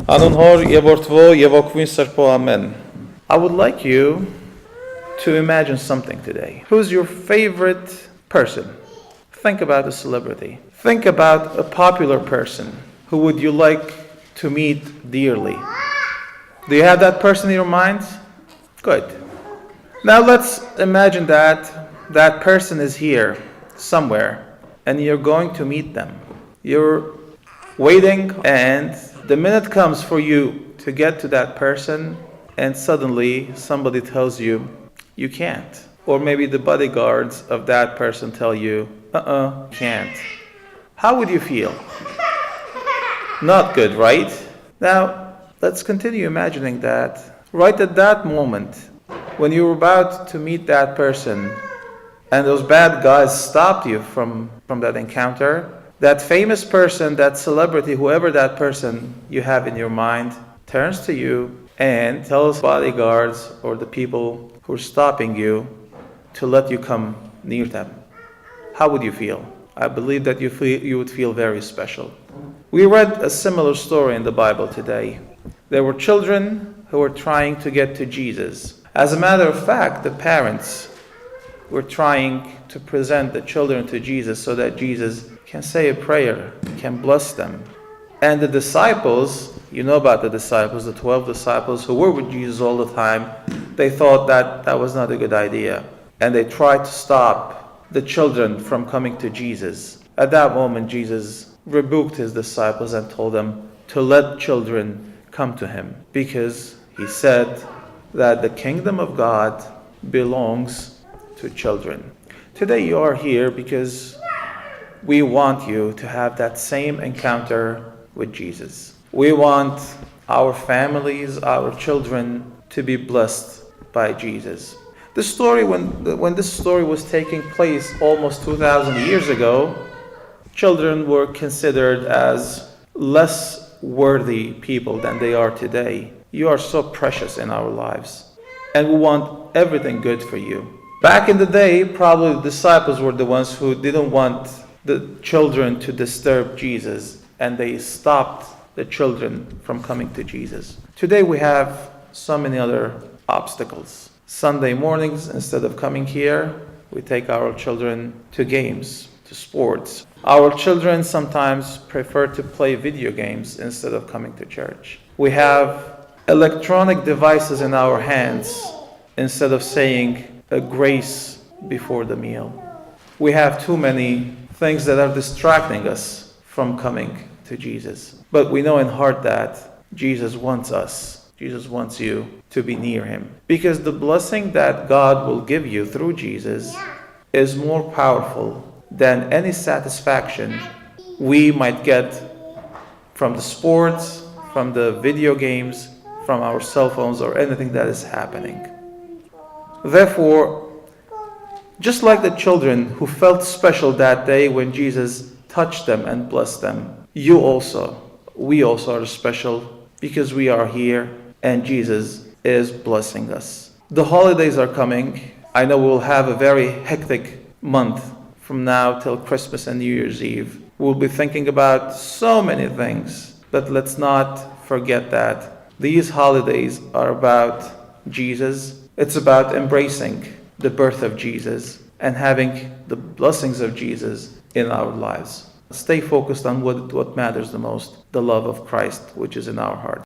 Անուն Հոր եւ Որդվո եւ Օգնույն Սրբո Amen. I would like you to imagine something today. Who's your favorite person? Think about a celebrity. Think about a popular person. Who would you like to meet dearly? Do you have that person in your mind? Good. Now let's imagine that person is here somewhere and you're going to meet them. You're waiting and the minute comes for you to get to that person and suddenly somebody tells you, you can't. Or maybe the bodyguards of that person tell you, can't. How would you feel? Not good, right? Now, let's continue imagining that. Right at that moment, when you were about to meet that person and those bad guys stopped you from that encounter, that famous person, that celebrity, whoever that person you have in your mind, turns to you and tells bodyguards or the people who are stopping you to let you come near them. How would you feel? I believe that you would feel very special. We read a similar story in the Bible today. There were children who were trying to get to Jesus. As a matter of fact, the parents were trying to present the children to Jesus so that Jesus can say a prayer, can bless them. And the disciples, you know about the disciples, the 12 disciples who were with Jesus all the time, they thought that was not a good idea. And they tried to stop the children from coming to Jesus. At that moment, Jesus rebuked his disciples and told them to let children come to him, because he said that the kingdom of God belongs to children. Today you are here because we want you to have that same encounter with Jesus. We want our families, our children to be blessed by Jesus. The story, when this story was taking place almost 2,000 years ago, children were considered as less worthy people than they are today. You are so precious in our lives, and we want everything good for you. Back in the day, probably the disciples were the ones who didn't want the children to disturb Jesus, and they stopped the children from coming to Jesus. Today we have so many other obstacles. Sunday mornings, instead of coming here, we take our children to games, to sports. Our children sometimes prefer to play video games instead of coming to church. We have electronic devices in our hands instead of saying a grace before the meal. We have too many things that are distracting us from coming to Jesus. But we know in heart that Jesus wants us. Jesus wants you to be near him. Because the blessing that God will give you through Jesus is more powerful than any satisfaction we might get from the sports, from the video games, from our cell phones, or anything that is happening. Therefore, just like the children who felt special that day when Jesus touched them and blessed them, we also are special because we are here and Jesus is blessing us. The holidays are coming. I know we'll have a very hectic month from now till Christmas and New Year's Eve. We'll be thinking about so many things, but let's not forget that these holidays are about Jesus. It's about embracing the birth of Jesus and having the blessings of Jesus in our lives. Stay focused on what matters the most, the love of Christ, which is in our heart.